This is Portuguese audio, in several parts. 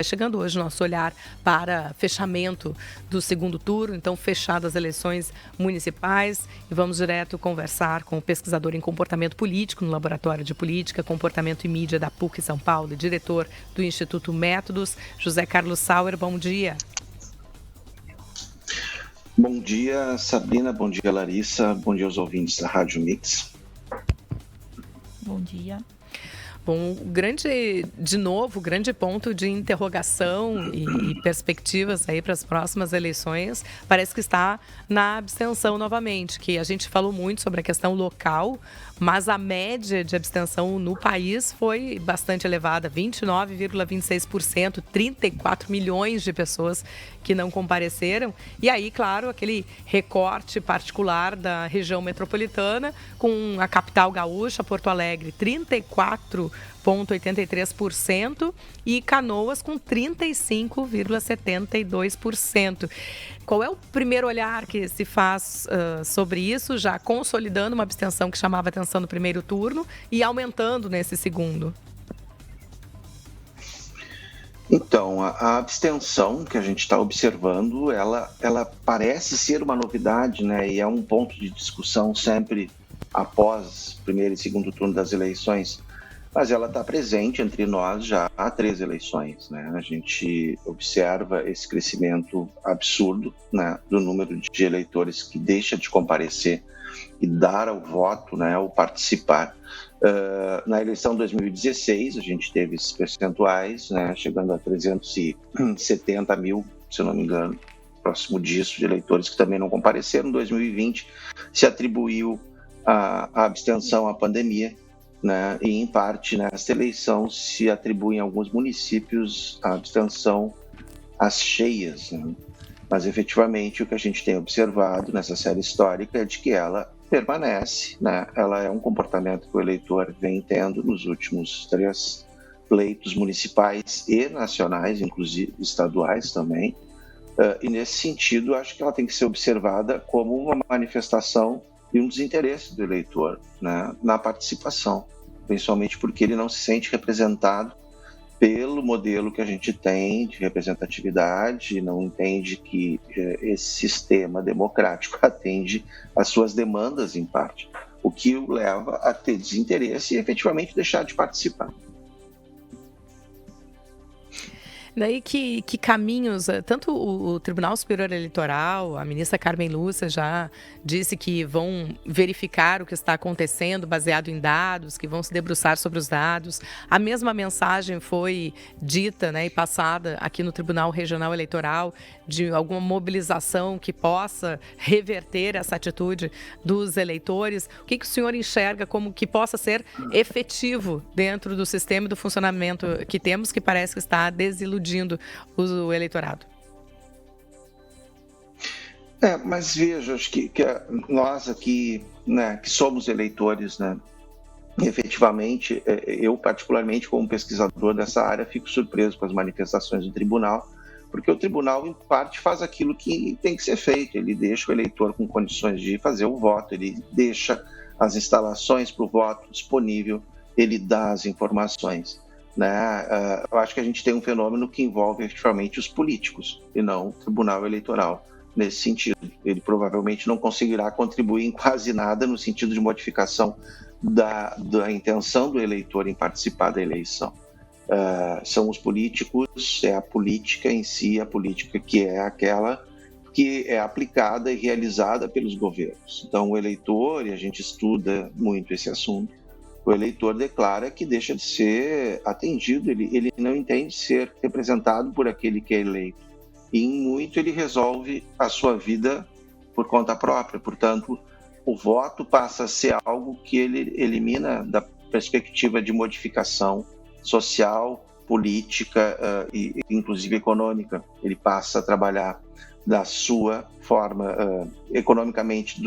Chegando hoje nosso olhar para fechamento do segundo turno, então fechadas as eleições municipais, e vamos direto conversar com o pesquisador em comportamento político no Laboratório de Política, Comportamento e Mídia da PUC São Paulo e diretor do Instituto Métodos, José Carlos Sauer. Bom dia. Bom dia, Sabrina. Bom dia, Larissa. Bom dia aos ouvintes da Rádio Mix. Bom dia. Bom, grande ponto de interrogação e perspectivas aí para as próximas eleições, parece que está na abstenção novamente, que a gente falou muito sobre a questão local, mas a média de abstenção no país foi bastante elevada, 29,26%, 34 milhões de pessoas que não compareceram. E aí, claro, aquele recorte particular da região metropolitana, com a capital gaúcha, Porto Alegre, 34,83% e Canoas com 35,72%. Qual é o primeiro olhar que se faz sobre isso, já consolidando uma abstenção que chamava atenção no primeiro turno e aumentando nesse segundo? Então, a abstenção que a gente está observando, ela parece ser uma novidade, né? E é um ponto de discussão sempre após primeiro e segundo turno das eleições, mas ela está presente entre nós já há 3 eleições, né? A gente observa esse crescimento absurdo, né, do número de eleitores que deixa de comparecer e dar ao voto, né, ou participar. Na eleição de 2016, a gente teve esses percentuais, né, chegando a 370 mil, se eu não me engano, próximo disso, de eleitores que também não compareceram. Em 2020, se atribuiu a abstenção à pandemia, né, e, em parte, nesta eleição, se atribui em alguns municípios a abstenção às cheias, né? Mas, efetivamente, o que a gente tem observado nessa série histórica é de que ela permanece, né? Ela é um comportamento que o eleitor vem tendo nos últimos 3 pleitos municipais e nacionais, inclusive estaduais também, e, nesse sentido, acho que ela tem que ser observada como uma manifestação e um desinteresse do eleitor, né, na participação, principalmente porque ele não se sente representado pelo modelo que a gente tem de representatividade, não entende que esse sistema democrático atende às suas demandas, em parte, o que o leva a ter desinteresse e efetivamente deixar de participar. Daí que caminhos, tanto o Tribunal Superior Eleitoral, a ministra Carmen Lúcia já disse que vão verificar o que está acontecendo baseado em dados, que vão se debruçar sobre os dados. A mesma mensagem foi dita, né, e passada aqui no Tribunal Regional Eleitoral de alguma mobilização que possa reverter essa atitude dos eleitores. O que o senhor enxerga como que possa ser efetivo dentro do sistema e do funcionamento que temos, que parece que está desiludindo o eleitorado? Mas veja, acho que nós aqui, né, que somos eleitores, né, efetivamente, eu particularmente como pesquisador dessa área fico surpreso com as manifestações do tribunal, porque o tribunal, em parte, faz aquilo que tem que ser feito. Ele deixa o eleitor com condições de fazer o voto, ele deixa as instalações para o voto disponível, ele dá as informações, né? Eu acho que a gente tem um fenômeno que envolve efetivamente os políticos e não o Tribunal Eleitoral. Nesse sentido, ele provavelmente não conseguirá contribuir em quase nada no sentido de modificação da intenção do eleitor em participar da eleição. São os políticos, é a política em si, a política que é aquela que é aplicada e realizada pelos governos. Então, o eleitor, e a gente estuda muito esse assunto, o eleitor declara que deixa de ser atendido, ele não entende ser representado por aquele que é eleito. E, em muito, ele resolve a sua vida por conta própria. Portanto, o voto passa a ser algo que ele elimina da perspectiva de modificação social, política e, inclusive, econômica. Ele passa a trabalhar da sua forma, economicamente,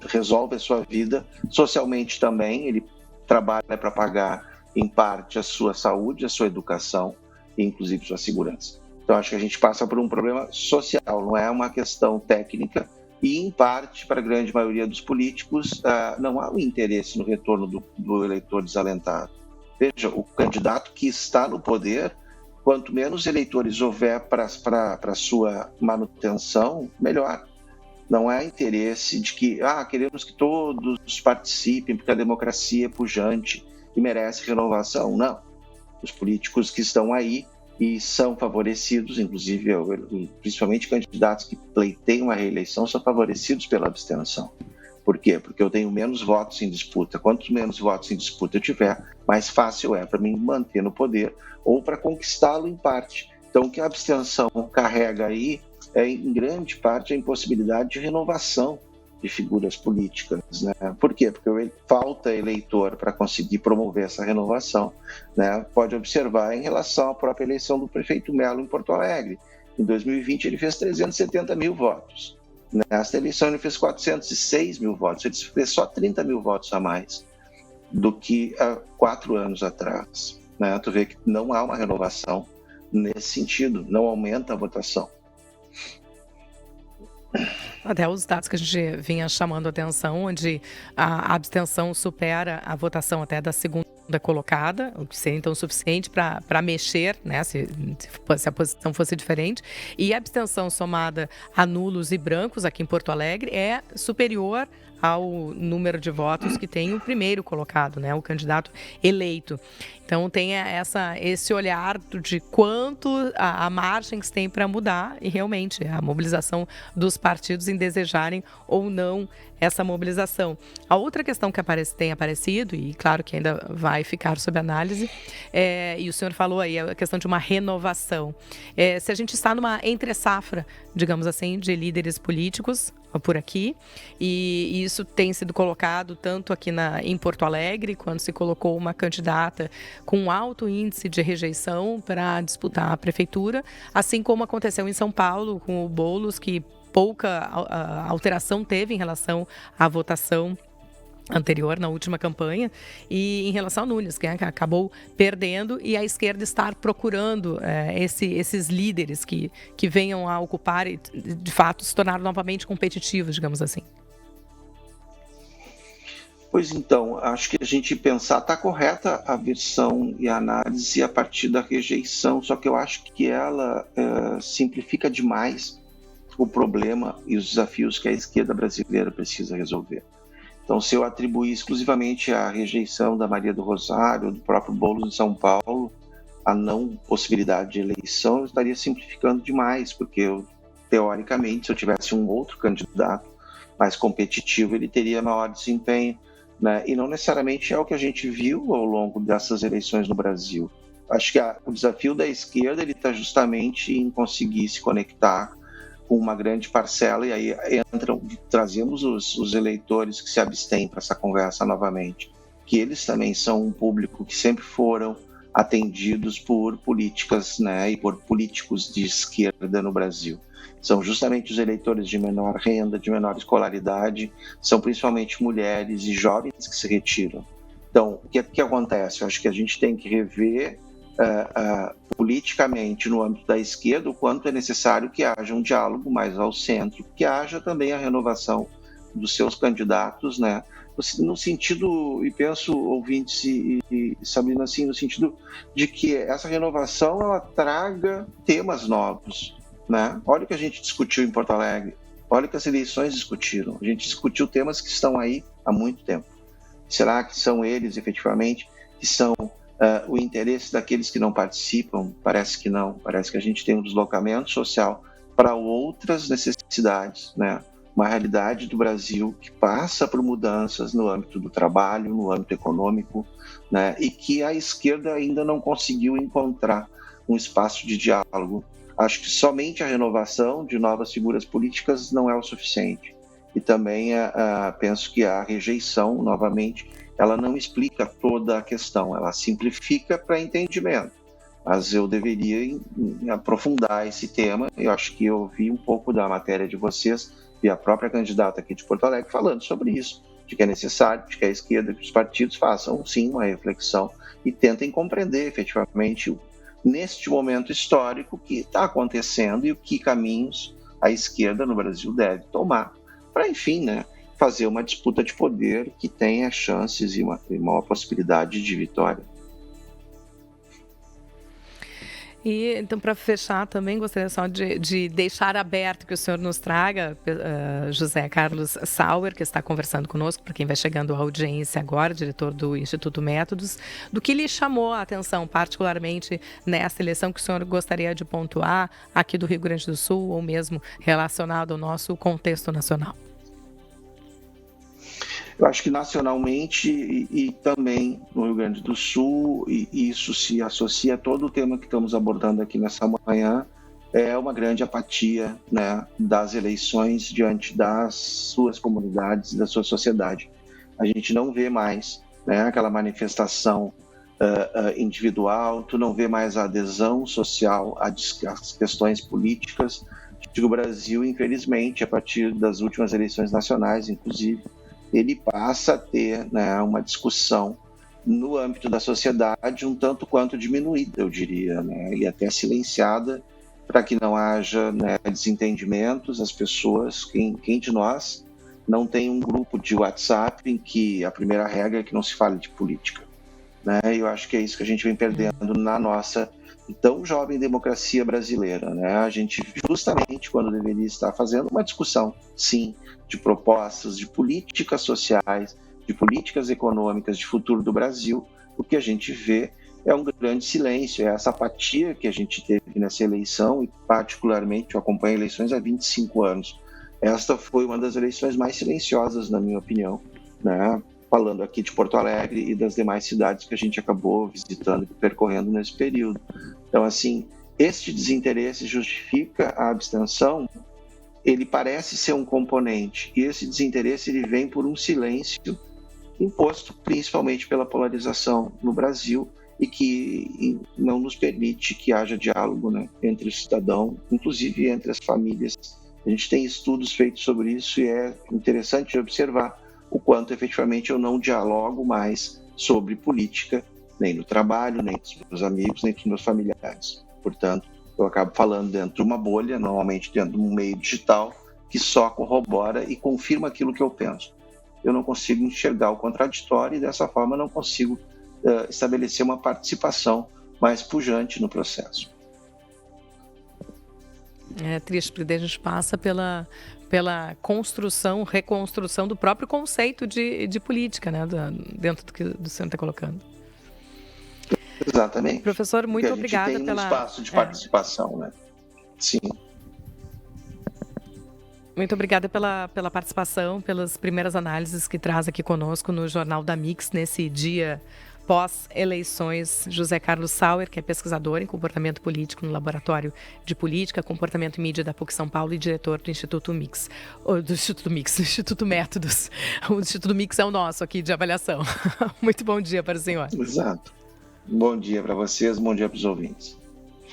resolve a sua vida, socialmente também, ele trabalha para pagar, em parte, a sua saúde, a sua educação e, inclusive, sua segurança. Então, acho que a gente passa por um problema social, não é uma questão técnica e, em parte, para a grande maioria dos políticos, não há o interesse no retorno do eleitor desalentado. Veja, o candidato que está no poder quanto menos eleitores houver para sua manutenção, melhor. Não é interesse de que queremos que todos participem porque a democracia é pujante e merece renovação. Não. Os políticos que estão aí e são favorecidos, inclusive principalmente candidatos que pleiteiam a reeleição, são favorecidos pela abstenção. Por quê? Porque eu tenho menos votos em disputa. Quanto menos votos em disputa eu tiver, mais fácil é para mim manter no poder ou para conquistá-lo em parte. Então, o que a abstenção carrega aí é, em grande parte, a impossibilidade de renovação de figuras políticas, né? Por quê? Porque falta eleitor para conseguir promover essa renovação, né? Pode observar em relação à própria eleição do prefeito Melo em Porto Alegre. Em 2020 ele fez 370 mil votos. Nesta eleição ele fez 406 mil votos. Ele fez só 30 mil votos a mais do que há 4 anos atrás, né? Tu vê que não há uma renovação nesse sentido, não aumenta a votação. Até os dados que a gente vinha chamando a atenção, onde a abstenção supera a votação até da segunda colocada, o que seria então suficiente para mexer, né, se a posição fosse diferente. E a abstenção somada a nulos e brancos aqui em Porto Alegre é superior ao número de votos que tem o primeiro colocado, né, o candidato eleito. Então tem esse olhar de quanto a margem que se tem para mudar e realmente a mobilização dos partidos em desejarem ou não essa mobilização. A outra questão que tem aparecido, e claro que ainda vai ficar sob análise, e o senhor falou aí, a questão de uma renovação. Se a gente está numa entre-safra, digamos assim, de líderes políticos por aqui, e isso tem sido colocado tanto aqui em Porto Alegre, quando se colocou uma candidata com alto índice de rejeição para disputar a prefeitura, assim como aconteceu em São Paulo com o Boulos, que pouca alteração teve em relação à votação anterior, na última campanha, e em relação ao Nunes, que acabou perdendo, e a esquerda estar procurando esses líderes que venham a ocupar e, de fato, se tornar novamente competitivos, digamos assim. Pois então, acho que a gente pensar, está correta a versão e a análise a partir da rejeição, só que eu acho que ela simplifica demais o problema e os desafios que a esquerda brasileira precisa resolver. Então, se eu atribuir exclusivamente a rejeição da Maria do Rosário, do próprio Boulos em São Paulo, a não possibilidade de eleição, eu estaria simplificando demais, porque teoricamente, se eu tivesse um outro candidato mais competitivo, ele teria maior desempenho, né? E não necessariamente é o que a gente viu ao longo dessas eleições no Brasil. Acho que o desafio da esquerda está justamente em conseguir se conectar com uma grande parcela, e aí trazemos os eleitores que se abstêm para essa conversa novamente, que eles também são um público que sempre foram atendidos por políticas, né, e por políticos de esquerda no Brasil. São justamente os eleitores de menor renda, de menor escolaridade, são principalmente mulheres e jovens que se retiram. Então, o que acontece? Eu acho que a gente tem que rever politicamente no âmbito da esquerda o quanto é necessário que haja um diálogo mais ao centro, que haja também a renovação dos seus candidatos, né? No sentido, e penso, ouvintes e Sabrina, assim, no sentido de que essa renovação ela traga temas novos, né? Olha o que a gente discutiu em Porto Alegre, olha o que as eleições discutiram, a gente discutiu temas que estão aí há muito tempo. Será que são eles, efetivamente, que são o interesse daqueles que não participam? Parece que não, parece que a gente tem um deslocamento social para outras necessidades, né? Uma realidade do Brasil que passa por mudanças no âmbito do trabalho, no âmbito econômico, né? E que a esquerda ainda não conseguiu encontrar um espaço de diálogo. Acho que somente a renovação de novas figuras políticas não é o suficiente. E também penso que a rejeição, novamente, ela não explica toda a questão, ela simplifica para entendimento. Mas eu deveria aprofundar esse tema. Eu acho que eu vi um pouco da matéria de vocês e a própria candidata aqui de Porto Alegre falando sobre isso, de que é necessário, de que a esquerda, que os partidos façam, sim, uma reflexão e tentem compreender efetivamente neste momento histórico que está acontecendo e o que caminhos a esquerda no Brasil deve tomar para, enfim, né, fazer uma disputa de poder que tenha chances e uma possibilidade de vitória. E então, para fechar também, gostaria só de deixar aberto que o senhor nos traga, José Carlos Sauer, que está conversando conosco, para quem vai chegando à audiência agora, diretor do Instituto Métodos, do que lhe chamou a atenção, particularmente nessa eleição, que o senhor gostaria de pontuar aqui do Rio Grande do Sul, ou mesmo relacionado ao nosso contexto nacional. Eu acho que nacionalmente e também no Rio Grande do Sul, e isso se associa a todo o tema que estamos abordando aqui nessa manhã, é uma grande apatia, né, das eleições diante das suas comunidades, da sua sociedade. A gente não vê mais, né, aquela manifestação individual, tu não vê mais a adesão social às questões políticas. O Brasil, infelizmente, a partir das últimas eleições nacionais, inclusive, ele passa a ter, né, uma discussão no âmbito da sociedade um tanto quanto diminuída, eu diria, né, e até silenciada, para que não haja, né, desentendimentos. As pessoas, quem de nós não tem um grupo de WhatsApp em que a primeira regra é que não se fale de política, né? Eu acho que é isso que a gente vem perdendo na nossa tão jovem democracia brasileira, né? A gente, justamente quando deveria estar fazendo uma discussão, sim, de propostas, de políticas sociais, de políticas econômicas, de futuro do Brasil, o que a gente vê é um grande silêncio, é essa apatia que a gente teve nessa eleição, e particularmente eu acompanho eleições há 25 anos. Esta foi uma das eleições mais silenciosas, na minha opinião, né? Falando aqui de Porto Alegre e das demais cidades que a gente acabou visitando e percorrendo nesse período. Então, assim, este desinteresse justifica a abstenção, ele parece ser um componente, e esse desinteresse ele vem por um silêncio imposto principalmente pela polarização no Brasil, e que não nos permite que haja diálogo, né, entre o cidadão, inclusive entre as famílias. A gente tem estudos feitos sobre isso e é interessante observar o quanto efetivamente eu não dialogo mais sobre política, nem no trabalho, nem com os meus amigos, nem com os meus familiares. Portanto, eu acabo falando dentro de uma bolha, normalmente dentro de um meio digital, que só corrobora e confirma aquilo que eu penso. Eu não consigo enxergar o contraditório e dessa forma não consigo estabelecer uma participação mais pujante no processo. É triste, porque a gente passa pela construção, reconstrução do próprio conceito de política, né? Dentro do que o senhor está colocando. Exatamente. Professor, muito obrigada pela... pela... um espaço de participação, né? Sim. Muito obrigada pela participação, pelas primeiras análises que traz aqui conosco no Jornal da Mix, nesse dia pós-eleições. José Carlos Sauer, que é pesquisador em comportamento político no Laboratório de Política, Comportamento e Mídia da PUC São Paulo e diretor do Instituto Mix, do Instituto Métodos. O Instituto Mix é o nosso aqui de avaliação. Muito bom dia para o senhor. Exato. Bom dia para vocês, bom dia para os ouvintes.